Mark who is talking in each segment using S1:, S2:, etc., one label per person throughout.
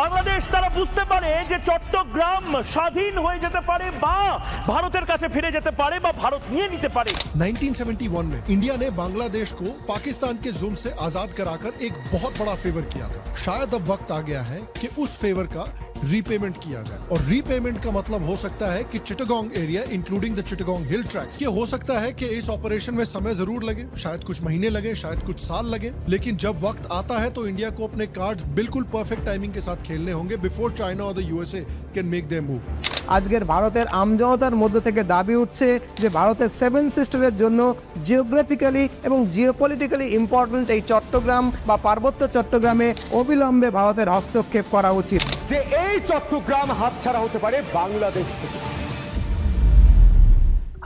S1: বাংলাদেশ তারা বুঝতে পারে যে চট্টগ্রাম স্বাধীন হয়ে যেতে পারে বা ভারতের কাছে ফিরে যেতে পারে বা ভারত নিয়ে নিতে পারে।
S2: 1971 में इंडिया ने बांग्लादेश को पाकिस्तान के जुल्म से आजाद कराकर एक बहुत बड़ा फेवर किया था। शायद अब वक्त आ गया है कि उस फेवर का रीपेमेंट किया जाए और रीपेमेंट का मतलब हो सकता है कि Chittagong area including the Chittagong hill tracks. ये हो सकता है कि इस ऑपरेशन में समय जरूर लगे, शायद कुछ महीने लगे, शायद कुछ साल लगे, लेकिन जब वक्त आता है तो इंडिया को अपने कार्ड्स बिल्कुल परफेक्ट टाइमिंग के साथ खेलने होंगे बिफोर चाइना और the USA can make their move.
S3: আজকের ভারতের আমজনতার মধ্যে থেকে দাবি উঠছে যে ভারতের সেভেন সিস্টারের জন্য জিওগ্রাফিক্যালি এবং জিওপলিটিক্যালি ইম্পর্টেন্ট এই চট্টগ্রাম বা পার্বত্য চট্টগ্রামে অবিলম্বে ভারতের হস্তক্ষেপ করা উচিত,
S1: যে এই চট্টগ্রাম হাতছাড়া হতে পারে বাংলাদেশ থেকে।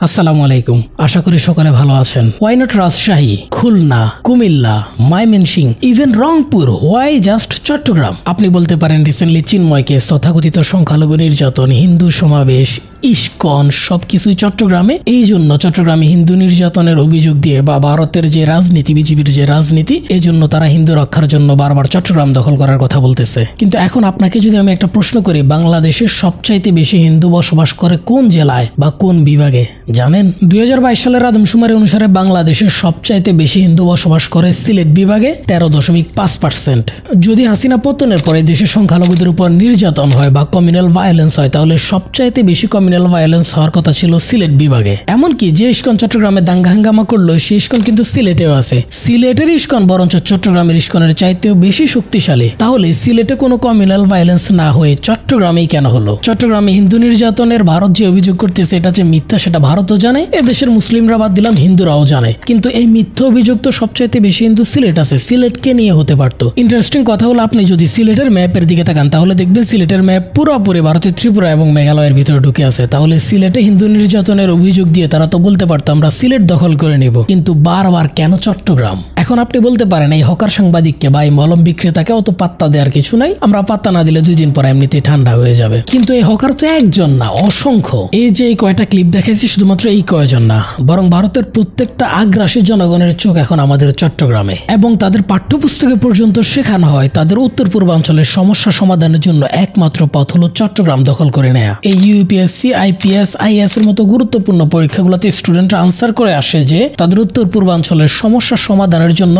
S4: আসসালামু আলাইকুম, আশা করি সকলে ভালো আছেন। Why not Rajshahi, Khulna, Comilla, Mymensingh, even Rangpur, why just Chittagong? আপনি বলতে পারেন রিসেন্টলি চিন্ময় কেস, তথাকথিত সংখ্যালঘু নির্যাতন, হিন্দু সমাবেশ, ইস্কন সবকিছুই চট্টগ্রামে। এই জন্য চট্টগ্রামে হিন্দু নির্যাতনের অভিযোগ দিয়ে বা ভারতের যে রাজনীতি, বিজেপির যে রাজনীতি, এই জন্য তারা হিন্দু রক্ষার জন্য বারবার চট্টগ্রাম দখল করার কথা বলতেছে। কিন্তু এখন আপনাকে যদি আমি একটা প্রশ্ন করি, বাংলাদেশের সবচাইতে বেশি হিন্দু বসবাস করে কোন জেলায় বা কোন বিভাগে জানেন? 2022 সালের আদমশুমারি অনুসারে বাংলাদেশের সবচাইতে বেশি হিন্দু বসবাস করে সিলেট বিভাগে 13.5%। যদি হাসিনা পতনের পরে দেশের সংখ্যালঘুদের উপর নির্যাতন হয় বা কমিউনাল ভায়োলেন্স হয়, তাহলে সবচাইতে বেশি কমিউনাল ভায়োলেন্স হওয়ার কথা ছিল সিলেট বিভাগে। এমনকি যে ইস্কন চট্টগ্রামে দাঙ্গা হাঙ্গামা করলো, সেই ইস্কন কিন্তু সিলেটেও আছে। সিলেটের ইস্কন বরঞ্চ চট্টগ্রামের ইস্কনের চাইতেও বেশি শক্তিশালী। তাহলে সিলেটে কোনো কমিউনাল ভায়োলেন্স না হয়ে চট্টগ্রামেই কেন হলো? চট্টগ্রামে হিন্দু নির্যাতনের ভারত যে অভিযোগ করতেছে এটা যে মিথ্যা, সেটা ভারতও জানে, এদেশের মুসলিমরা বাদ দিলাম হিন্দুরাও জানে। কিন্তু এই মিথ্যা অভিযোগ তো সবচাইতে বেশি হিন্দু সিলেট আছে, সিলেটকে নিয়ে হতে পারতো। ইন্টারেস্টিং কথা হলো, আপনি যদি সিলেটের ম্যাপের দিকে তাকান তাহলে দেখবেন সিলেটের ম্যাপ পুরোপুরি ভারতের ত্রিপুরা এবং মেঘালয়ের ভিতরে ঢুকে আছে। তাহলে সিলেটে হিন্দু নির্যাতনের অভিযোগ দিয়ে তারা তো বলতে পারতো আমরা সিলেট দখল করে নেব, কিন্তু বারবার কেন চট্টগ্রাম? এখন আপনি বলতে পারেন এই হকার সাংবাদিককে বা এই মলম বিক্রেতাকে অত পাত্তা দেওয়ার কিছু নাই, আমরা পাত্তা না দিলে 2 দিন পর এমনিতেই ঠান্ডা হয়ে যাবে। কিন্তু এই হকার তো একজন না, অসংখ্য। এই যে কয়টা ক্লিপ দেখাইছি শুধুমাত্র এই কয়জন না, বরং ভারতের প্রত্যেকটা আগ্রাসী জনগণের চোখ এখন আমাদের চট্টগ্রামে, এবং তাদের পাঠ্যপুস্তকে পর্যন্ত শেখানো হয় তাদের উত্তর পূর্বাঞ্চলের সমস্যা সমাধানের জন্য একমাত্র পথ হলো চট্টগ্রাম দখল করে নেয়া। এই ইউপিএসসি, আইপিএস, আইএস এর মতো গুরুত্বপূর্ণ পরীক্ষাগুলোতে স্টুডেন্টরা আনসার করে আসে যে তাদের উত্তর পূর্বাঞ্চলের সমস্যা সমাধানের জন্য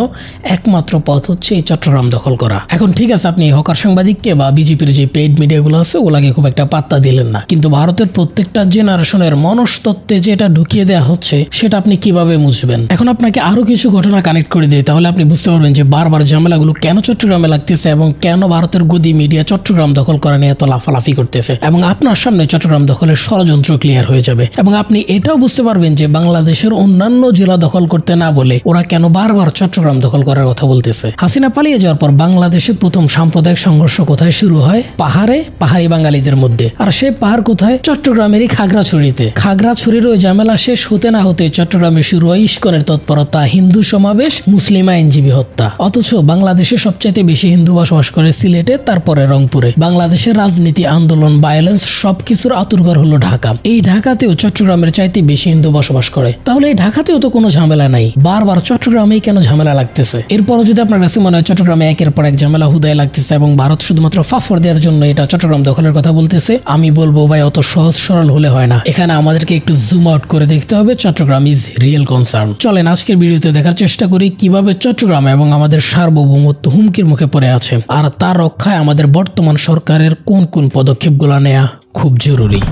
S4: একমাত্র পথ হচ্ছে এই চট্টগ্রাম দখল করা। এখন ঠিক আছে, আপনি হকার সাংবাদিককে বা বিজেপির যে পেইড মিডিয়াগুলো আছে ওগুলাকে খুব একটা পাত্তা দিলেন না, কিন্তু ভারতের প্রত্যেকটা জেনারেশনের মনস্তত্ত্বে যেটা ঢুকিয়ে দেওয়া হচ্ছে সেটা আপনি কিভাবে বুঝবেন? এখন আপনাকে আরো কিছু ঘটনা কানেক্ট করে দিই, তাহলে আপনি বুঝতে পারবেন যে বারবার ঝামেলাগুলো কেন চট্টগ্রামে লাগতেছে এবং কেন ভারতের গদি মিডিয়া চট্টগ্রাম দখল করা নিয়ে এত লাফালাফি করতেছে। এবং আপনার সামনে চট্টগ্রাম দখলের ষড়যন্ত্র ক্লিয়ার হয়ে যাবে এবং আপনি এটাও বুঝতে পারবেন যে বাংলাদেশের অন্যান্য জেলা দখল করতে না বলে ওরা কেন বারবার চট্টগ্রাম দখল করার কথা বলতেছে। হাসিনা পালিয়ে যাওয়ার পর বাংলাদেশে প্রথম সাম্প্রদায়িক সংঘর্ষ কোথায় শুরু হয়? পাহাড়ে, পাহাড়ি বাঙালিদের মধ্যে। আর সেই পাহাড় কোথায়? চট্টগ্রামেরই খাগড়াছড়িতে। খাগড়াছড়ির ওই ঝামেলা শেষ হতে না হতে চট্টগ্রামে শুরু হয় ইস্কনের তৎপরতা, হিন্দু সমাবেশ, মুসলিম আইনজীবী হত্যা। অথচ বাংলাদেশে সবচাইতে বেশি হিন্দু বসবাস করে সিলেটে, তারপরে রংপুরে। বাংলাদেশের রাজনীতি, আন্দোলন, ভায়োলেন্স সবকিছুর আতুরঘর হলো ঢাকা। এই ঢাকাতেও চট্টগ্রামের চাইতে বেশি হিন্দু বসবাস করে। তাহলে এই ঢাকাতেও তো কোনো ঝামেলা নাই, বারবার চট্টগ্রামেই কেন ঝামেলা লাগতেছে? এরপরও যদি আপনার কাছে মনে হয় চট্টগ্রামে একের পর এক ঝামেলা হুদায় লাগতেছে এবং ভারত শুধুমাত্র ফাফড় দেওয়ার জন্য এটা চট্টগ্রাম দখলের কথা বলতেছে, আমি বলবো ভাই অত সহজ সরল হলে হয় না। এখানে আমাদেরকে একটু জুম আউট করে দেখতে হবে চট্টগ্রাম ইজ রিয়েল কনসার্ন। চলেন আজকের ভিডিওতে দেখার চেষ্টা করি কিভাবে চট্টগ্রাম এবং আমাদের সার্বভৌমত্ব হুমকির মুখে পড়ে আছে, আর তার রক্ষায় আমাদের বর্তমান সরকারের কোন কোন পদক্ষেপগুলো নেওয়া খুব জরুরি।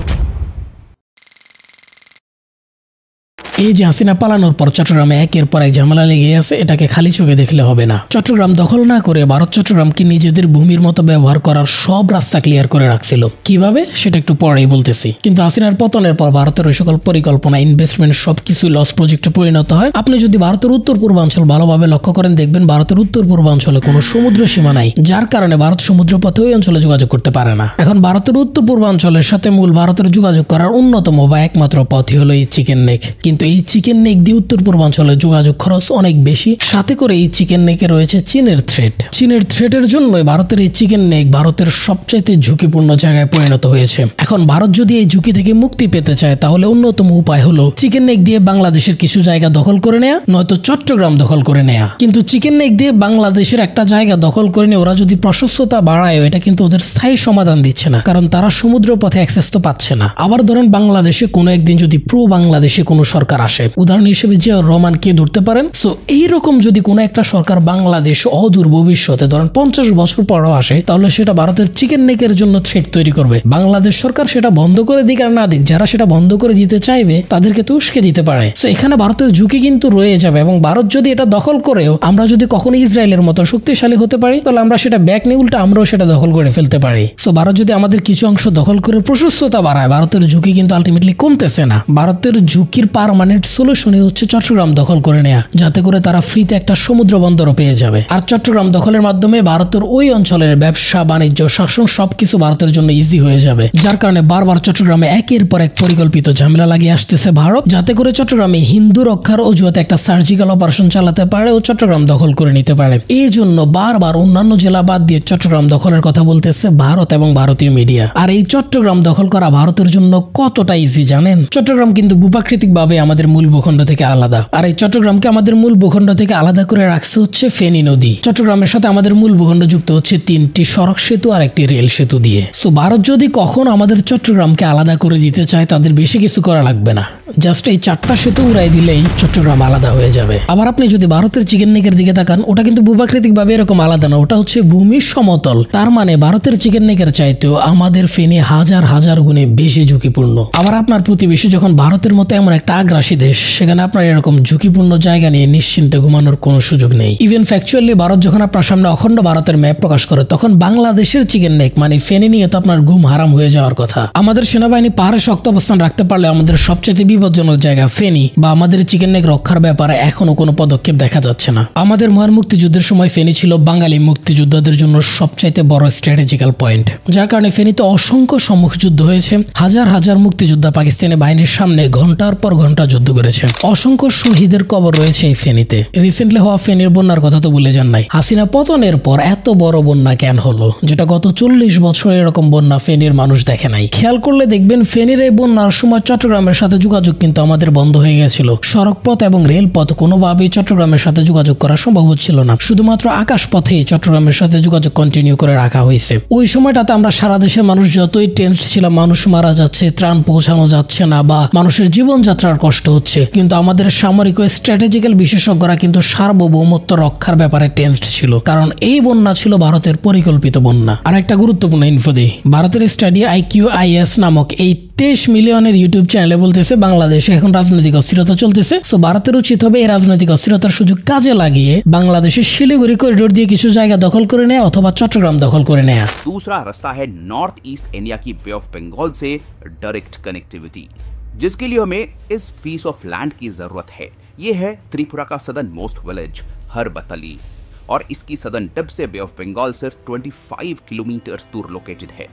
S4: এই যে হাসিনা পালানোর পর চট্টগ্রামে একের পর এক ঝামেলা লেগে আছে, এটাকে খালি চোখে দেখলে হবে না। চট্টগ্রাম দখল না করে ভারত চট্টগ্রামকে নিজেদের ভূমির মতো ব্যবহার করার সব রাস্তা ক্লিয়ার করে রাখছিল। কিভাবে সেটা একটু পরেই বলতেছি। কিন্তু হাসিনার পতনের পর ভারতের ওই সকল পরিকল্পনা, ইনভেস্টমেন্ট সবকিছুই লস প্রজেক্টে পরিণত হয়। আপনি যদি ভারতের উত্তর পূর্বাঞ্চল ভালোভাবে লক্ষ্য করেন, দেখবেন ভারতের উত্তর পূর্বাঞ্চলে কোনো সমুদ্র সীমা নাই, যার কারণে ভারত সমুদ্র পথে ওই অঞ্চলে যোগাযোগ করতে পারে না। এখন ভারতের উত্তর পূর্বাঞ্চলের সাথে মূল ভারতের যোগাযোগ করার অন্যতম বা একমাত্র পথই হলো এই চিকেন নেক। কিন্তু এই চিকেন নেক দিয়ে উত্তর পূর্বাঞ্চলে যোগাযোগ খরচ অনেক বেশি, সাথে করে এই চিকেন নেকে রয়েছে চীনের থ্রেট। চীনের থ্রেটের জন্যই ভারতের এই চিকেন নেক ভারতের সবচাইতে ঝুঁকিপূর্ণ জায়গায় পরিণত হয়েছে। এখন ভারত যদি এই ঝুঁকি থেকে মুক্তি পেতে চায় তাহলে অন্যতম উপায় হলো চিকেন নেক দিয়ে বাংলাদেশের কিছু জায়গা দখল করে নেয়া, নয়তো চট্টগ্রাম দখল করে নেয়া। কিন্তু চিকেন নেক দিয়ে বাংলাদেশের একটা জায়গা দখল করে নিয়ে ওরা যদি প্রশস্ততা বাড়ায়, এটা কিন্তু ওদের স্থায়ী সমাধান দিচ্ছে না, কারণ তারা সমুদ্র পথে অ্যাক্সেস তো পাচ্ছে না। আবার ধরেন বাংলাদেশে কোনো একদিন যদি প্রো বাংলাদেশে কোনো সরকার আসে, উদাহরণ হিসেবে জিয়াউর রহমানকে ধরতে পারেন। সো এইরকম যদি কোনো একটা সরকার বাংলাদেশ অদূর ভবিষ্যতে ধরেন 50 বছর পরও আসে, তাহলে সেটা ভারতের চিকেন নেকের জন্য থ্রেট তৈরি করবে। বাংলাদেশ সরকার সেটা বন্ধ করে দিক আর না দিক, যারা সেটা বন্ধ করে দিতে চাইবে তাদেরকে তো উস্কে দিতে পারে। সো এখানে ভারতের ঝুঁকি কিন্তু রয়ে যাবে, এবং ভারত যদি এটা দখল করেও আমরা যদি কখনো ইসরায়েলের মতো শক্তিশালী হতে পারি, তাহলে আমরা সেটা ব্যাক নিয়ে উল্টা আমরাও সেটা দখল করে ফেলতে পারি। সো ভারত যদি আমাদের কিছু অংশ দখল করে প্রশস্ততা বাড়ায়, ভারতের ঝুঁকি কিন্তু আলটিমেটলি কমতেছে না। ভারতের ঝুঁকির পার্মানেন্ট সলিউশনই হচ্ছে চট্টগ্রাম দখল করে নেয়া, যাতে করে তারা ফ্রিতে একটা সমুদ্র বন্দরও পেয়ে যাবে। আর চট্টগ্রাম দখলের মাধ্যমে ভারতের ওই অঞ্চলের ব্যবসা বাণিজ্য শাসন সবকিছু ভারতের জন্য ইজি হয়ে যাবে, যার কারণে বারবার চট্টগ্রামে একের পর এক পরিকল্পিত ঝামেলা লাগিয়ে আসতেছে ভারত, যাতে করে চট্টগ্রামে হিন্দু রক্ষার অজুহাতে একটা সার্জিক্যাল অপারেশন চালাতে পারে ও চট্টগ্রাম দখল করে নিতে পারে। এই জন্য বারবার অন্যান্য জেলা বাদ দিয়ে চট্টগ্রাম দখলের কথা বলতেছে ভারত এবং ভারতীয় মিডিয়া। আর এই চট্টগ্রাম দখল করা ভারতের জন্য কতটা ইজি জানেন? চট্টগ্রাম কিন্তু ভূপ্রাকৃতিক ভাবে আমাদের মূল ভূখণ্ড থেকে আলাদা, আর এই চট্টগ্রামকে আমাদের মূল ভূখণ্ড থেকে আলাদা করে রাখছে হচ্ছে ফেনী নদী। চট্টগ্রামের সাথে আমাদের মূল ভূখণ্ড যুক্ত হচ্ছে 3টি সড়ক সেতু আর একটি রেল সেতু দিয়ে। সো ভারত যদি কখনো আমাদের চট্টগ্রামকে আলাদা করে দিতে চায়, তাদের বেশি কিছু করা লাগবে না, জাস্ট এই 4টা সেতু উড়াই দিলেই চট্টগ্রাম আলাদা হয়ে যাবে। আবার আপনি যদি ভারতের চিকেন নেকের দিকে তাকান, ওটা কিন্তু ভূপ্রাকৃতিক ভাবে এরকম আলাদা না, ওটা হচ্ছে ভূমি সমতল। তার মানে ভারতের চিকেন নেকের চাইতেও আমাদের ফেনী হাজার হাজার গুণে বেশি ঝুঁকিপূর্ণ। আবার আপনার প্রতিবেশী যখন ভারতের মতো এমন একটা আগ্রাসী দেশ, সেখানে আপনার এরকম ঝুঁকিপূর্ণ জায়গা নিয়ে নিশ্চিন্তে ঘুমানোর কোনো সুযোগ নেই। ইভেন ফ্যাকচুয়ালি ভারত যখন আপনার সামনে অখণ্ড ভারতের ম্যাপ প্রকাশ করে, তখন বাংলাদেশের চিকেন নেক মানে ফেনী নিয়ে তো আপনার ঘুম হারাম হয়ে যাওয়ার কথা। আমাদের সেনাবাহিনী পাহাড়ে শক্ত অবস্থান রাখতে পারলে আমাদের সবচেয়ে বিপজ্জনক জায়গা ফেনী বা আমাদের চিকেন নেক রক্ষার ব্যাপারে এখনো কোনো পদক্ষেপ দেখা যাচ্ছে না। আমাদের মহান মুক্তিযুদ্ধের সময় ফেনী ছিল বাঙালি মুক্তিযোদ্ধাদের জন্য সবচাইতে বড় স্ট্র্যাটেজিক্যাল পয়েন্ট, যার কারণে ফেনীতে অসংখ্য সম্মুখ যুদ্ধ হয়েছে। হাজার হাজার মুক্তিযোদ্ধা পাকিস্তানি বাহিনীর সামনে ঘন্টার পর ঘন্টা যুদ্ধ করেছে। অসংখ্য শহীদের কবর রয়েছে এই ফেনীতে। রিসেন্টলি হওয়া ফেনীর বন্যার কথা তো ভুলে যান নাই। হাসিনা পতনের পর এত বড় বন্যা কেন হলো, যেটা গত 40 বছর এরকম বন্যা ফেনীর মানুষ দেখে নাই। খেয়াল করলে দেখবেন ফেনীর এই বন্যার সময় চট্টগ্রামের সাথে যোগাযোগ কিন্তু আমাদের বন্ধ হয়ে গেছিল। সড়ক পথ এবং রেলপথ কোনোভাবেই চট্টগ্রামের সাথে যোগাযোগ করা সম্ভব হচ্ছিল না, শুধুমাত্র আকাশ পথেই চট্টগ্রামের সাথে যোগাযোগ কন্টিনিউ করে রাখা হয়েছে। ওই সময়টাতে আমরা সারা দেশের মানুষ যতই টেন্সড ছিলাম, মানুষ মারা যাচ্ছে, ত্রাণ পৌঁছানো যাচ্ছে না বা মানুষের জীবনযাত্রার কষ্ট হচ্ছে, কিন্তু আমাদের সামরিক ও স্ট্র্যাটেজিক্যাল বিশেষজ্ঞরা কিন্তু সার্বভৌমত্ব রক্ষার ব্যাপারে টেন্সড ছিল, কারণ এই বন্যা ছিল ভারতের পরিকল্পিত বন্যা। আর একটা গুরুত্বপূর্ণ ইনফো দিই, ভারতের স্টাডি IQIS নামক এই 23 মিলিয়নের ইউটিউব চ্যানেলে বলতেছে বাংলাদেশে এখন রাজনৈতিক অস্থিরতা চলতেছে। সো ভারতের উচিত হবে এই রাজনৈতিক অস্থিরতার সুযোগ কাজে লাগিয়ে বাংলাদেশের শিলিগুড়ি করিডোর দিয়ে কিছু জায়গা দখল করে নেয়া অথবা চট্টগ্রাম দখল করে নেয়া।
S5: दूसरा रास्ता है नॉर्थ ईस्ट इंडिया की बे ऑफ बंगाल से डायरेक्ट कनेक्टिविटी, जिसके लिए हमें इस पीस ऑफ लैंड की जरूरत है। ये है त्रिपुरा का सदर्न मोस्ट विलेज हरबतली, और इसकी सदर्न टिप से बे ऑफ बंगाल सिर्फ 25 किलोमीटर दूर लोकेटेड है,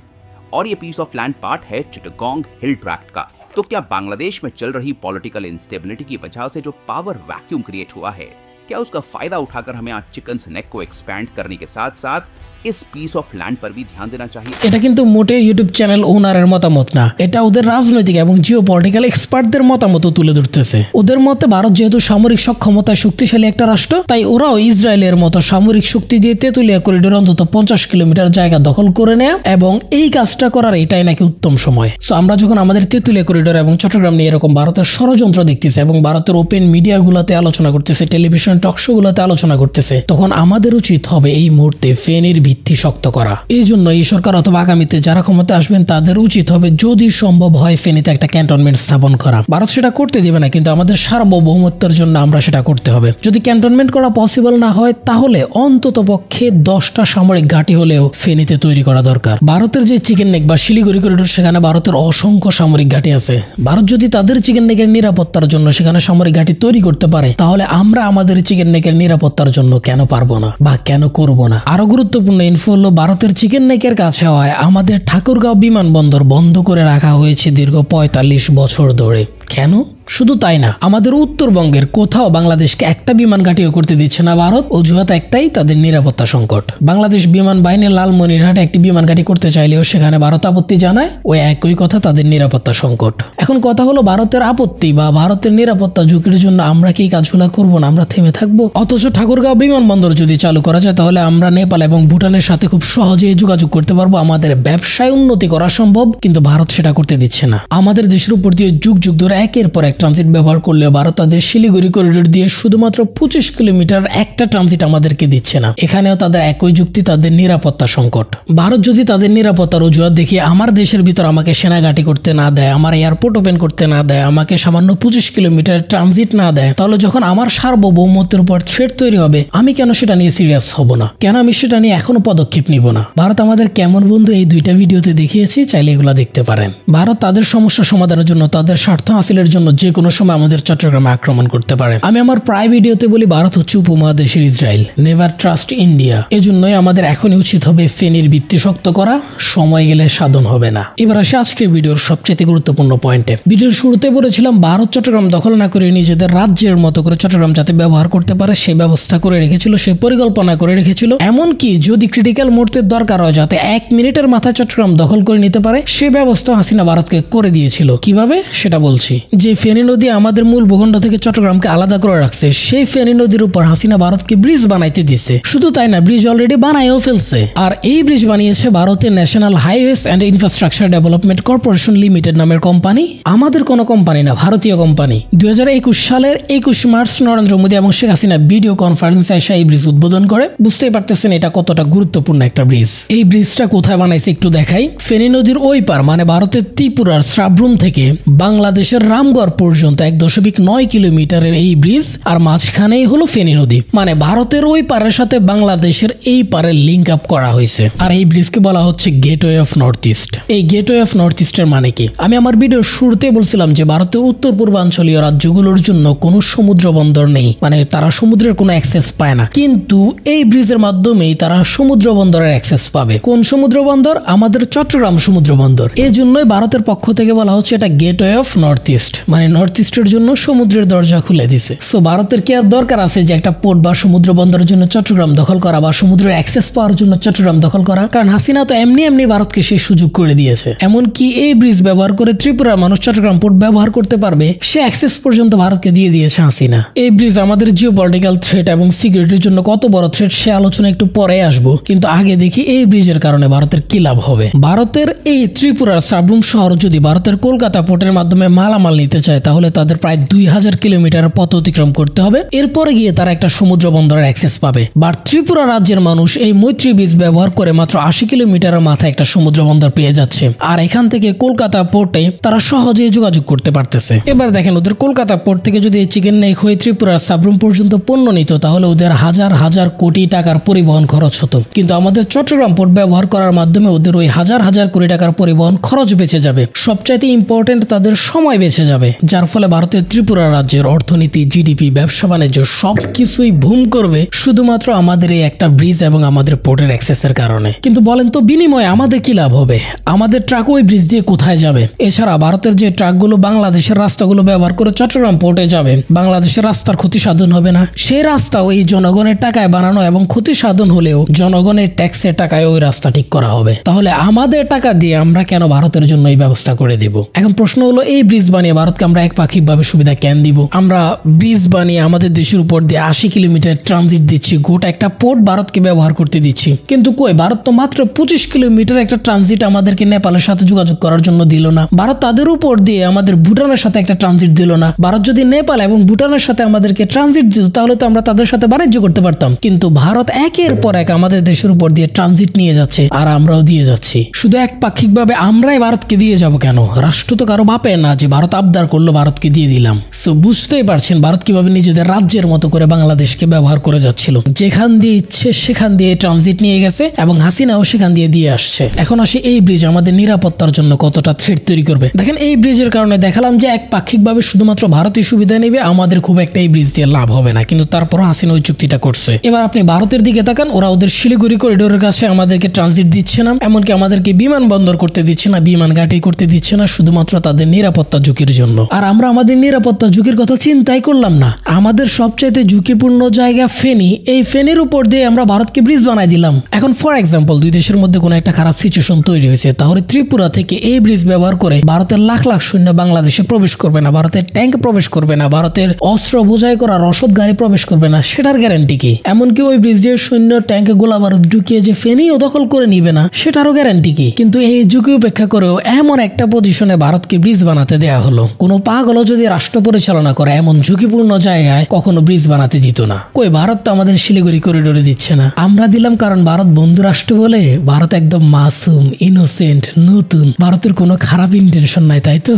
S5: और ये पीस ऑफ लैंड पार्ट है चिटगोंग हिल ट्रैक्ट का। तो क्या बांग्लादेश में चल रही पॉलिटिकल इंस्टेबिलिटी की वजह से जो पावर वैक्यूम क्रिएट हुआ है, क्या उसका फायदा उठाकर हमें आज चिकन्स नेक को एक्सपैंड करने के साथ साथ इस पीस ऑफ लैंड पर भी ध्यान देना चाहिए?
S4: এটা কিন্তু মোটে ইউটিউব চ্যানেল ওনারের মতামত না, এটা ওদের রাজনৈতিক এবং জিওপলিটিক্যাল এক্সপার্টদের মতামত তুলে ধরতেছে। ওদের মতে ভারত যেহেতু সামরিক সক্ষমতায় শক্তিশালী একটা রাষ্ট্র, তাই ওরাও ইসরায়েলের মতো সামরিক শক্তি দিয়ে তেতুলিয়া করিডোর অন্তত 50 কিলোমিটার জায়গা দখল করে নেয়, এবং এই কাজটা করার এটাই নাকি উত্তম সময়। সো আমরা যখন আমাদের তেতুলিয়া করিডোর এবং চট্টগ্রাম নিয়ে এরকম ভারতের ষড়যন্ত্র দেখতেছি এবং ভারতের ওপেন মিডিয়াগুলোতে আলোচনা করতেছে, টেলিভিশন টক শোগুলোতে আলোচনা করতেছে, তখন আমাদের উচিত হবে এই মুহূর্তে ফেনীর ভিত্তি শক্ত করা। এই জন্য এই সরকার অথবা আগামীতে যারা ক্ষমতা আসবেন তাদের উচিত হবে যদি সম্ভব হয় ফেনীতে একটা ক্যান্টনমেন্ট স্থাপন করা। ভারত সেটা করতে দিবে না, কিন্তু আমাদের সার্বভৌমত্বের জন্য আমরা সেটা করতে হবে। যদি ক্যান্টনমেন্ট করা পসিবল না হয়, তাহলে অন্তত পক্ষে 10টা সামরিক ঘাঁটি হলেও ফেনীতে তৈরি করা দরকার। ভারতের যে চিকেন নেক বা শিলিগুড়ি করিডোর, সেখানে ভারতের অসংখ্য সামরিক ঘাঁটি আছে। ভারত যদি তাদের চিকেন নেকের নিরাপত্তার জন্য সেখানে সামরিক ঘাঁটি তৈরি করতে পারে, তাহলে আমরা আমাদের চিকেন নেকের নিরাপত্তার জন্য কেন পারবো না বা কেন করব না? আরো গুরুত্বপূর্ণ ইনফো হলো, ভারতের চিকেন নেকের কাছে হয় আমাদের ঠাকুরগাঁও বিমানবন্দর বন্ধ করে রাখা হয়েছে দীর্ঘ 45 বছর ধরে। কেন? শুধু তাই না, আমাদের উত্তরবঙ্গের কোথাও বাংলাদেশকে একটা বিমান ঘাঁটিও করতে দিচ্ছে না ভারত। অজুহাত একটাই, তাদের নিরাপত্তা সংকট। বাংলাদেশ বিমান বাহিনী লালমনিরহাটে একটি বিমান ঘাঁটি করতে চাইলেও সেখানে ভারত আপত্তি জানায়, ওই একই কথা, তাদের নিরাপত্তা সংকট। এখন কথা হলো, ভারতের আপত্তি বা ভারতের নিরাপত্তা ঝুঁকির জন্য আমরা কি কাজগুলো করবো না? আমরা থেমে থাকবো? অথচ ঠাকুরগাঁও বিমানবন্দর যদি চালু করা যায় তাহলে আমরা নেপাল এবং ভুটানের সাথে খুব সহজেই যোগাযোগ করতে পারবো, আমাদের ব্যবসায় উন্নতি করা সম্ভব। কিন্তু ভারত সেটা করতে দিচ্ছে না। আমাদের দেশের উপর দিয়ে যুগ যুগ ধরে একের পর এক ট্রানজিট ব্যবহার করলেও ভারত তাদের শিলিগুড়ি করিডোর দিয়ে শুধুমাত্র 25 কিলোমিটার একটা ট্রানজিট আমাদেরকে দিচ্ছে না। এখানেও তাদের একই যুক্তি, তাদের নিরাপত্তা সংকট। ভারত যদি তাদের নিরাপত্তার অজুহাত দেখিয়ে আমার দেশের ভিতর আমাকে সেনাঘাঁটি করতে না দেয়, আমার এয়ারপোর্ট ওপেন করতে না দেয়, আমাকে সামান্য 25 কিলোমিটার ট্রানজিট না দেয়, তাহলে যখন আমার সার্বভৌমত্বের উপর থ্রেট তৈরি হবে, আমি কেন সেটা নিয়ে সিরিয়াস হব না? কেন আমি সেটা নিয়ে এখনো পদক্ষেপ নিব না? ভারত আমাদের কেমন বন্ধু এই দুইটা ভিডিওতে দেখিয়েছি, চাইলে এগুলো দেখতে পারেন। ভারত তাদের সমস্যা সমাধানের জন্য, তাদের স্বার্থ হাসিলের জন্য যে কোনো সময় আমাদের চট্টগ্রামে আক্রমণ করতে পারে। আমি আমার প্রায় ভিডিওতে বলি, ভারত হচ্ছে উপমহাদেশের ইসরায়েল, নেভার ট্রাস্ট ইন্ডিয়া। এজন্যই আমাদের এখনই উচিত হবে ফেনীর ভিত্তি শক্ত করা, সময় গেলে সাধন হবে না। এবার আসে আজকের ভিডিওর সবচেয়ে গুরুত্বপূর্ণ পয়েন্টে। ভিডিওর শুরুতে বলেছিলাম ভারত চট্টগ্রাম দখল না করে নিজেদের রাজ্যের মতো করে চট্টগ্রাম যাতে ব্যবহার করতে পারে সেই ব্যবস্থা করে রেখেছিল, সেই পরিকল্পনা করে রেখেছিল। এমনকি যদি ক্রিটিক্যাল মুহূর্তের দরকার হয় যাতে 1 মিনিটের মাথায় চট্টগ্রাম দখল করে নিতে পারে, সে ব্যবস্থা হাসিনা ভারতকে করে দিয়েছিল। কিভাবে সেটা বলছি। যে ফেনী নদী আমাদের মূল ভূখণ্ড থেকে চট্টগ্রামকে আলাদা করে রাখছে, সেই ফেনী নদীর উপর হাসিনা ভারতকে ব্রিজ বানাইতে দিচ্ছে। শুধু তাই না, ব্রিজ অলরেডি বানাইও ফেলছে। আর এই ব্রিজ বানিয়েছে ভারতের national highways and infrastructure development corporation limited নামের কোম্পানি। আমাদের কোনো কোম্পানি না, ভারতীয় কোম্পানি। 2021 সালের 21 মার্চ নরেন্দ্র মোদী এবং শেখ হাসিনা ভিডিও কনফারেন্সে এসে এই ব্রিজ উদ্বোধন করে। বুঝতেই পারতেছেন এটা কতটা গুরুত্বপূর্ণ একটা ব্রিজ। এই ব্রিজটা কোথায় বানাইছে একটু দেখাই। ফেনী নদীর ওই পার মানে ভারতের ত্রিপুরার সাব্রুম থেকে বাংলাদেশের রামগড় পর্যন্ত 1.9 কিলোমিটারের এই ব্রিজ, আর মাঝখানেই হলো ফেনী নদী। মানে ভারতের ওই পারের সাথে বাংলাদেশের এই পারের লিঙ্ক আপ করা হয়েছে। আর এই ব্রিজকে বলা হচ্ছে গেটওয়ে অফ নর্থ ইস্ট। এই গেটওয়ে অফ নর্থ ইস্টের মানে কি? আমি আমার ভিডিওর শুরুতে বলছিলাম যে ভারতের উত্তর পূর্বাঞ্চলীয় রাজ্যগুলোর জন্য কোনো সমুদ্র বন্দর নেই, মানে তারা সমুদ্রের কোনো অ্যাক্সেস পায় না। কিন্তু এই ব্রিজের মাধ্যমেই তারা সমুদ্র বন্দরের অ্যাক্সেস পাবে। কোন সমুদ্র বন্দর? আমাদের চট্টগ্রাম সমুদ্র বন্দর। এই জন্যই ভারতের পক্ষ থেকে বলা হচ্ছে এটা গেটওয়ে অফ নর্থ ইস্ট, মানে নর্থ ইস্টের জন্য সমুদ্রের দরজা খুলে দিছে। সো ভারতের কি আর দরকার আছে যে একটা পোর্ট বা সমুদ্র বন্দরের জন্য চট্টগ্রাম দখল করা বা সমুদ্রের অ্যাক্সেস পাওয়ার জন্য চট্টগ্রাম দখল করা? কারণ হাসিনা তো এমনি ভারতকে সেই সুযোগ করে দিয়েছে। এমনকি এই ব্রিজ ব্যবহার করে ত্রিপুরার মানুষ চট্টগ্রাম পোর্ট ব্যবহার করতে পারবে, সে অ্যাক্সেস পর্যন্ত ভারতকে দিয়ে দিয়েছে হাসিনা। এই ব্রিজ আমাদের জিওপলিটিক্যাল থ্রেট এবং সিকিউরিটির জন্য কত বড় থ্রেট সে আলোচনা একটু পরে আসবো, কিন্তু আগে দেখি এই ব্রিজের কারণে ভারতের কি লাভ হবে। ভারতের এই ত্রিপুরার সাব্রুম শহর যদি ভারতের কলকাতা পোর্টের মাধ্যমে মালামাল নিতে চায় তাহলে তাদের প্রায় 2000 কিলোমিটার পথ অতিক্রম করতে হবে। এরপরে গিয়ে তারা একটা সমুদ্র বন্দরের অ্যাক্সেস পাবে। বাট ত্রিপুরা রাজ্যের মানুষ এই মৈত্রী ব্রিজ ব্যবহার করে মাত্র 80 কিলোমিটারের মাথায় একটা সমুদ্র বন্দর পেয়ে যাচ্ছে। আর এখান থেকে কলকাতা পোর্টে তারা সহজেই যোগাযোগ করতে পারতেছে। এবার দেখেন, ওদের কলকাতা পোর্ট থেকে যদি এই চিকেন নেক হয়ে ত্রিপুরার সাব্রুম পর্যন্ত পণ্য নিত তাহলে ওদের হাজার হাজার কোটি টাকার পরিবহন খরচ হতো। কিন্তু আমাদের চট্টগ্রাম পোর্ট ব্যবহার করার মাধ্যমে ওদের ওই হাজার হাজার কোটি টাকার পরিবহন খরচ বেঁচে যাবে। সবচাইতে ইম্পর্টেন্ট, তাদের সময় বেঁচে যাবে, যার ফলে ভারতের ত্রিপুরা রাজ্যের অর্থনীতি, জিডিপি, ব্যবসা বাণিজ্য সবকিছুই বুম করবে শুধুমাত্র আমাদের এই একটা ব্রিজ এবং আমাদের পোর্টের অ্যাক্সেসের কারণে। কিন্তু বলেন তো বিনিময়ে আমাদের কি লাভ হবে? আমাদের ট্রাক ওই ব্রিজ দিয়ে কোথায় যাবে? এছাড়া ভারতের যে ট্রাকগুলো বাংলাদেশের রাস্তাগুলো ব্যবহার করে চট্টগ্রাম পোর্টে যাবে, বাংলাদেশের রাস্তার ক্ষতি সাধন হবে না। সেই রাস্তাও এই জনগণের টাকায় বানানো এবং ক্ষতি সাধন হলেও জনগণের ট্যাক্সের টাকায় ওই রাস্তা ঠিক করা হবে। তাহলে আমাদের টাকা দিয়ে আমরা কেন ভারতের জন্য এই ব্যবস্থা করে দিব? এখন প্রশ্ন হলো, এই ব্রিজ বানিয়ে ভারতকে আমরা একপাক্ষিকভাবে সুবিধা কেন দিব? আমরা ব্রিজ বানিয়ে আমাদের দেশের উপর দিয়ে 80 কিলোমিটার ট্রানজিট দিচ্ছি, গোটা একটা পোর্ট ভারতকে ব্যবহার করতে দিচ্ছি, কিন্তু কই ভারত তো মাত্র 25 কিলোমিটার একটা ট্রানজিট আমাদেরকে নেপালের সাথে যোগাযোগ করার জন্য দিল না। ভারত তাদের উপর দিয়ে আমাদের ভুটানের সাথে একটা ট্রানজিট দিল না। ভারত যদি নেপাল এবং ভুটানের সাথে আমাদেরকে ট্রানজিট দিত তাহলে তো আমরা তাদের সাথে বাণিজ্য করতে পারতাম। কিন্তু ভারত একের পর এক আমাদের দেশের উপর দিয়ে ট্রানজিট নিয়ে যাচ্ছে আর আমরাও দিয়ে যাচ্ছি। শুধু একপাক্ষিকভাবে আমরাই ভারতকে দিয়ে যাব কেন? রাষ্ট্র তো কারো বাপের না যে ভারত আবদার করলো ভারতকে দিয়ে দিলাম। সো বুঝতেই পারছেন ভারত কিভাবে নিজেদের রাজ্যের মতো করে বাংলাদেশকে ব্যবহার করে যাচ্ছিল। যেখান দিয়ে ইচ্ছে সেখান দিয়ে ট্রানজিট নিয়ে গেছে এবং হাসিনাও সেখান দিয়ে আসছে। এখন আসি এই ব্রিজ আমাদের নিরাপত্তার জন্য কতটা থ্রেট তৈরি করবে। দেখেন, এই ব্রিজের কারণে দেখালাম যে একপাক্ষিকভাবে শুধুমাত্র ভারতীয় সুবিধা নেবে, আমাদের খুব একটা এই ব্রিজ দিয়ে লাভ হবে না, কিন্তু তারপর হাসিনা ওই চুক্তিটা করছে। এবার আপনি ভারতের দিকে তাকান, ওরা ওদের শিলিগুড়ি করিডোরের কাছে আমাদেরকে ট্রানজিট দিচ্ছে না, এমনকি আমাদেরকে বিমানবন্দর করতে দিচ্ছে না, বিমান ঘাঁটি করতে দিচ্ছে না, শুধুমাত্র তাদের নিরাপত্তা ঝুঁকির জন্য। আর আমরা আমাদের নিরাপত্তা ঝুঁকির কথা চিন্তাই করলাম না। আমাদের সবচাইতে ঝুঁকিপূর্ণ জায়গা ফেনী, এই ফেনীর উপর দিয়ে আমরা ভারতকে ব্রিজ বানাই দিলাম। এখন ফর এক্সাম্পল দুই দেশের মধ্যে কোনো একটা খারাপ সিচুয়েশন তৈরি হয়েছে, তাহলে ত্রিপুরা থেকে এই ব্রিজ ব্যবহার করে ভারতের লাখ লাখ সৈন্য বাংলাদেশে প্রবেশ করবে না, ভারতের ট্যাঙ্ক প্রবেশ করবে না, ভারতের অস্ত্র বোঝাই করা রসদ গাড়ি প্রবেশ করবে না, সেটার গ্যারান্টি কি? এমনকি ওই ব্রিজ দিয়ে সৈন্য ট্যাঙ্কে গোলা বারুদ ঢুকিয়ে যে ফেনীও দখল করে নিবে না, সেটারও গ্যারান্টি কি? কিন্তু এই ঝুঁকি উপেক্ষা করেও এমন একটা পজিশনে ভারতকে ব্রিজ বানাতে দেয়া হলো। কোনো পাগলও যদি রাষ্ট্র পরিচালনা করে এমন ঝুঁকিপূর্ণ জায়গায় কখনো ব্রিজ বানাতে দিত না। কই, ভারত তো আমাদের শিলিগুড়ি করিডোরে দিচ্ছে না। আমরা দিলাম কারণ ভারত বন্ধু রাষ্ট্র বলে। ভারত একদম মাসুম, ইনোসেন্ট, নতুন, ভারতের কোনো খারাপ ইন্টেনশন নাই, তাই তো?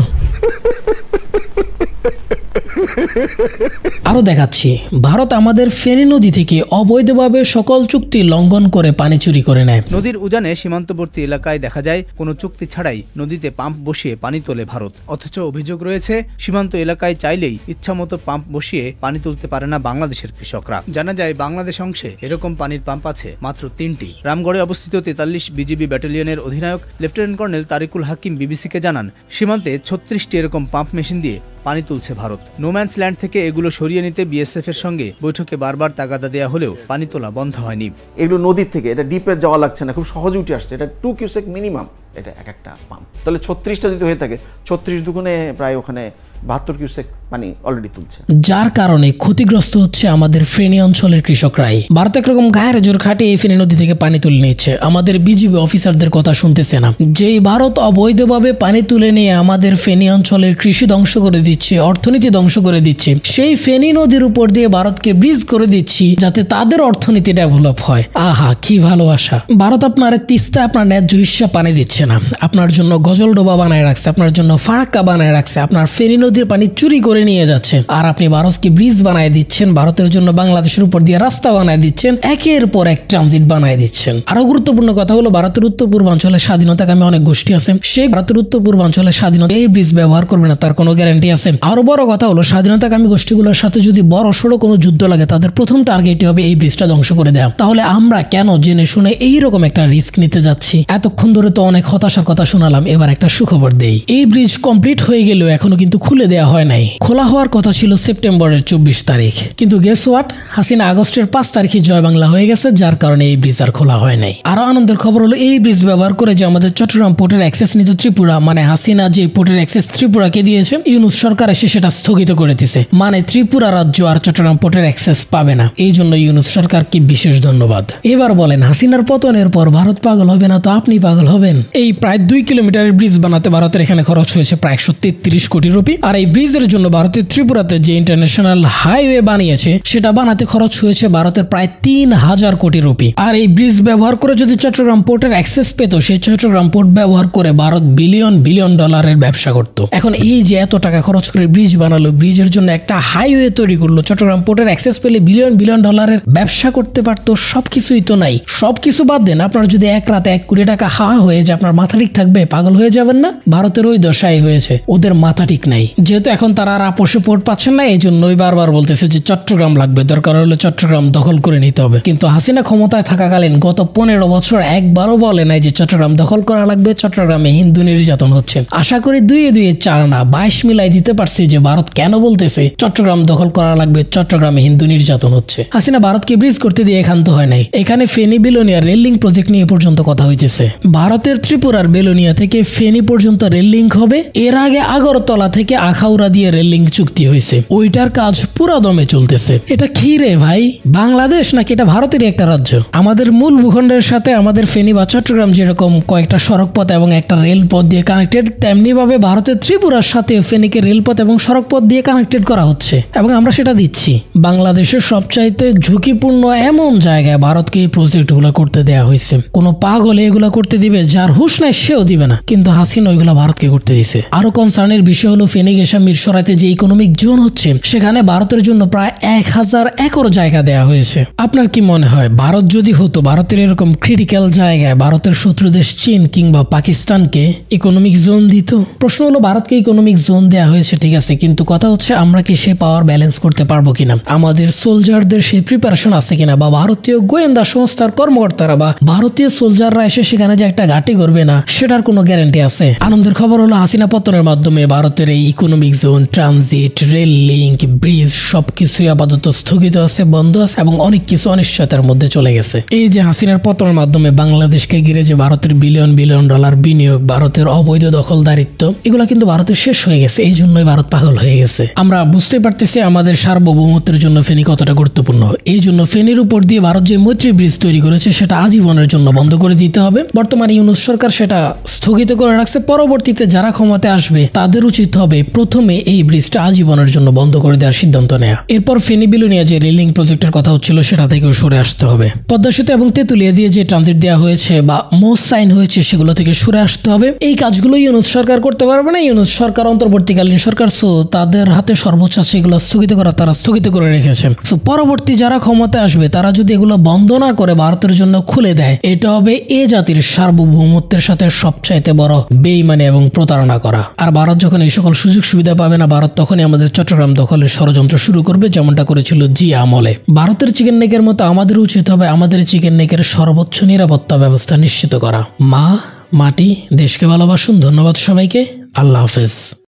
S4: আরো দেখাচ্ছি, ভারত আমাদের ফেনী নদী থেকে অবৈধভাবে সকল চুক্তি লঙ্ঘন করে পানি চুরি করে নেয়।
S6: নদীর উজানে সীমান্তবর্তী এলাকায় দেখা যায় কোনো চুক্তি ছাড়াই নদীতে পাম্প বসিয়ে পানি তোলে ভারত। অথচ অভিযোগ রয়েছে সীমান্ত এলাকায় চাইলেই ইচ্ছামতো পাম্প বসিয়ে পানি তুলতে পারে না বাংলাদেশের কৃষকরা। জানা যায় বাংলাদেশ অংশে এরকম পানির পাম্প আছে মাত্র 3টি। রামগড়ে অবস্থিত 43 বিজিবি ব্যাটালিয়নের অধিনায়ক লেফটেন্যান্ট কর্নেল তারিকুল হাকিম বিবিসিকে জানান, সীমান্তে 36টি এরকম পাম্প মেশিন দিয়ে পানি তুলছে ভারত। নোম্যান্স ল্যান্ড থেকে এগুলো সরিয়ে নিতে বিএসএফ এর সঙ্গে বৈঠকে বারবার তাগাদা দেওয়া হলেও পানি তোলা বন্ধ হয়নি।
S7: এগুলো নদীর থেকে, এটা ডিপে যাওয়া লাগছে না, খুব সহজে উঠে আসছে। এটা 2 কিউসেক মিনিমাম, এটা এক একটা পাম্প। তাহলে 36টা যদি হয়ে থাকে, 36 দুগুণে প্রায় ওখানে 72 কিউসেক পানি অলরেডি তুলছে,
S4: যার কারণে ক্ষতিগ্রস্ত হচ্ছে আমাদের ফেনী অঞ্চলের কৃষকরাই। ভারত একরকম গায়ের জোর খাটিয়ে এই ফেনী নদী থেকে পানি তুলে নিচ্ছে, আমাদের বিজিবি অফিসারদের কথা শুনতেছে না। যেই ভারত অবৈধভাবে পানি তুলে নিয়ে আমাদের ফেনী অঞ্চলের কৃষি ধ্বংস করে দিচ্ছে, অর্থনীতি ধ্বংস করে দিচ্ছে, সেই ফেনী নদীর উপর দিয়ে ভারতকে ব্রিজ করে দিচ্ছি যাতে তাদের অর্থনীতি ডেভেলপ হয়। আহা, কি ভালোবাসা! ভারত আপনার তিস্তা আপনার ন্যায্য হিস্সা পানি দিচ্ছে না, আপনার জন্য গজলডোবা বানায় রাখছে, আপনার জন্য ফারাক্কা বানায় রাখছে, আপনার ফেনী নদীর পানি চুরি করে নিয়ে যাচ্ছে। আর আপনি ভারতকে ব্রিজ বানায় দিচ্ছেন, ভারতের জন্য বাংলাদেশের উপর দিয়ে রাস্তা বানায় দিচ্ছেন, একের পর এক ট্রানজিট বানায় দিচ্ছেন। আরো গুরুত্বপূর্ণ কথা হলো, ভারতের উত্তর পূর্বাঞ্চলে স্বাধীনতাকামী অনেক গোষ্ঠী আছে, সেই ভারতের উত্তর পূর্বাঞ্চলে স্বাধীনতা এই ব্রিজ ব্যবহার করবে না, তার কোনো গ্যারান্টি আছে? আরো বড় কথা হলো, স্বাধীনতাকামী গোষ্ঠীগুলোর সাথে যদি বড় সড়ো কোনো যুদ্ধ লাগে, তাদের প্রথম টার্গেটই হবে এই ব্রিজটা ধ্বংস করে দেওয়া। তাহলে আমরা কেন জেনে শুনে এইরকম একটা রিস্ক নিতে যাচ্ছি? এতক্ষণ ধরে তো অনেক হতাশার কথা শোনালাম, এবার একটা সুখবর দেই। এই ব্রিজ কমপ্লিট হয়ে গেলেও এখনো কিন্তু খুলে দেওয়া হয় নাই। খোলা হওয়ার কথা ছিল সেপ্টেম্বরের 24 তারিখ, কিন্তু গেস হোয়াট, হাসিনা আগস্টের 5 তারিখে জয় বাংলা হয়ে গেছে, যার কারণে এই ব্রিজ আর খোলা হয় নাই। আরো আনন্দের খবর হলো, এই ব্রিজ ব্যবহার করে যে আমাদের চট্টগ্রাম পোর্টের অ্যাক্সেস নিত ত্রিপুরা, মানে হাসিনা যে পোর্টের অ্যাক্সেস ত্রিপুরাকে দিয়েছে, ইউনূস সরকার এসে সেটা স্থগিত করে দিয়েছে, মানে ত্রিপুরা রাজ্য আর চট্টগ্রাম পোর্টের অ্যাক্সেস পাবে না। এই জন্য ইউনূস সরকারকে বিশেষ ধন্যবাদ। এবার বলেন, হাসিনার পতনের পর ভারত পাগল হবে না তো আপনি পাগল হবেন? এই প্রায় 2 কিলোমিটারের ব্রিজ বানাতে ভারতের এখানে খরচ হয়েছে প্রায় 133 কোটি রুপি। আর এই ব্রিজের জন্য ভারতের ত্রিপুরাতে যে ইন্টারন্যাশনাল হাইওয়ে বানিয়েছে সেটা বানাতে খরচ হয়েছে ভারতের প্রায় 3000 কোটি রুপি। আর এই ব্রিজ ব্যবহার করে যদি চট্টগ্রাম পোর্টের অ্যাক্সেস পেত, সেই চট্টগ্রাম পোর্ট ব্যবহার করে ভারত বিলিয়ন ডলারের ব্যবসা করত। এখন এই যে এত টাকা খরচ করে ব্রিজ বানালো, ব্রিজের জন্য একটা হাইওয়ে তৈরি করলো, চট্টগ্রাম পোর্টের অ্যাক্সেস পেলে বিলিয়ন ডলারের ব্যবসা করতে পারতো। সবকিছুই তো নাই। সবকিছু বাদ দেন, আপনার যদি এক রাতে 1 কোটি টাকা হাওয়া হয়ে যায়, আপনার মাথা ঠিক থাকবে? পাগল হয়ে যাবেন না? ভারতের ওই দশাই হয়েছে, ওদের মাথা ঠিক নাই। যেহেতু এখন তারা আর আপোষে পোর্ট পাচ্ছেন না, এই জন্যই বারবার বলতেছে যে চট্টগ্রাম লাগবে, দরকার হলে চট্টগ্রাম দখল করে নিতে হবে। কিন্তু হাসিনা ক্ষমতায় থাকাকালীন গত 15 বছর একবারও বলে নাই যে চট্টগ্রাম দখল করা লাগবে, চট্টগ্রামে হিন্দু নির্যাতন হচ্ছে। আশা করি 2 4 না 22 মিলাই দিতে পারছি যে ভারত কেন বলতেছে চট্টগ্রাম দখল করা লাগবে, চট্টগ্রামে হিন্দু নির্যাতন হচ্ছে। হাসিনা ভারতকে ব্রিজ করতে দিয়ে ক্ষান্ত হয় নাই। এখানে Feni Belonia rail link project নিয়ে পর্যন্ত কথা হইতেছে। ভারতের ত্রিপুরার বেলোনিয়া থেকে ফেনী পর্যন্ত রেল লিঙ্ক হবে। এর আগে আগরতলা থেকে আখাউড়া দিয়ে রেল লিঙ্ক চুক্তি হয়েছে, ওইটার কাজ পুরা দমে চলতেছে। এটা কি রে ভাই, বাংলাদেশ নাকি এটা ভারতেরই একটা রাজ্য? আমাদের মূল ভূখণ্ডের সাথে আমাদের ফেনী বা চট্টগ্রাম যেরকম কয়েকটা সড়ক পথ এবং একটা রেলপথ দিয়ে কানেক্টেড, তেমনি ভাবে ভারতের ত্রিপুরার সাথে ফেনীকে রেলপথ এবং সড়ক পথ দিয়ে কানেক্টেড করা হচ্ছে এবং আমরা সেটা দিচ্ছি। বাংলাদেশের সবচাইতে ঝুঁকিপূর্ণ এমন জায়গায় ভারতকে এই প্রজেক্টগুলো করতে দেওয়া হয়েছে। কোনো পাগল এগুলা করতে দিবে? যার হুঁশ নাই সেও দিবে না, কিন্তু হাসিনা ওইগুলা ভারতকে করতে দিছে। আরো কনসার্নের বিষয় হলো, ফেনী গেশা মিরসরাইতে যে ইকোনমিক জোন হচ্ছে, সেখানে ভারতের জন্য প্রায় 1000 একর জায়গা দেওয়া হয়েছে। আপনার কি মনে হয়, ভারত যদি হতো, ভারতের এরকম ক্রিটিক্যাল জায়গায় ভারতের শত্রু দেশ চীন কিংবা পাকিস্তানকে ইকোনমিক জোন দিত? প্রশ্ন হলো, ভারতকে ইকোনমিক জোন দেওয়া হয়েছে ঠিক আছে, কিন্তু কথা হচ্ছে আমরা কি সে পাওয়ার ব্যালেন্স করতে পারবো কিনা, আমাদের সোলজারদের সেই প্রিপারেশন আছে কিনা, বা ভারতীয় গোয়েন্দা সংস্থার কর্মকর্তারা বা ভারতীয় সোলজাররা এসে সেখানে যে একটা ঘাঁটি করবে না, সেটার কোনো গ্যারান্টি আছে? আনন্দের খবর হলো, হাসিনা পতনের মাধ্যমে ভারতের এই economic zone, transit, rail link, bridge সবকিছুই আপাতত স্থগিত আছে, বন্ধ আছে এবং অনেক কিছু অনিশ্চয়তার মধ্যে চলে গেছে। এই যে হাসিনার পতনের মাধ্যমে বাংলাদেশকে ঘিরে যে ভারতের বিলিয়ন বিলিয়ন ডলার বিনিয়োগ, ভারতের অবৈধ দখলদারিত্ব, এগুলা কিন্তু ভারতের শেষ হয়ে গেছে। এই জন্যই ভারত পাগল হয়ে গেছে। আমরা বুঝতে পারতেছি আমাদের সার্বভৌমত্বের জন্য ফেনী কতটা গুরুত্বপূর্ণ। এই জন্য ফেনীর উপর দিয়ে ভারত যে মৈত্রী ব্রিজ তৈরি করেছে সেটা আজীবনের জন্য বন্ধ করে দিতে হবে। বর্তমানে ইউনূস সরকার সেটা স্থগিত করে রাখছে। পরবর্তীতে যারা ক্ষমতায় আসবে তাদের উচিত হবে প্রথমে এই ব্রিজটা আজীবনের জন্য বন্ধ করে দেওয়ার সিদ্ধান্ত নেওয়া। এরপর ফেনী বিলোনিয়া যে রেলিং প্রজেক্টের কথা হচ্ছিল সেটা থেকেও সরে আসতে হবে। পদ্মা সেতু এবং তেঁতুলিয়া দিয়ে যে ট্রানজিট দেওয়া হয়েছে বা মোস সাইন হয়েছে সেগুলো থেকে সরে আসতে হবে। এই কাজগুলো ইউনূস সরকার করতে পারবে না। ইউনূস সরকার অন্তর্বর্তীকালীন সরকার, সো তাদের হাতে সর্বোচ্চ আছে এগুলো স্থগিত করা, তারা স্থগিত করে রেখেছে। সো পরবর্তী যারা ক্ষমতায় আসবে তারা যদি এগুলো বন্ধ না করে ভারতের জন্য খুলে দেয়, এটা হবে এ জাতির সার্বভৌমত্বের সাথে সবচাইতে বড় বেইমানি এবং প্রতারণা করা। আর ভারত যখন এই সকল সুযোগ সুবিধা পাবে না, ভারত তখনই আমাদের চট্টগ্রাম দখলের ষড়যন্ত্র শুরু করবে, যেমনটা করেছিল জিয়া আমলে। ভারতের চিকেন নেকের মতো আমাদের উচিত হবে আমাদের চিকেন নেকের সর্বোচ্চ নিরাপত্তা ব্যবস্থা নিশ্চিত করা। মা, মাটি, দেশকে ভালোবাসুন। ধন্যবাদ সবাইকে। আল্লাহ হাফেজ।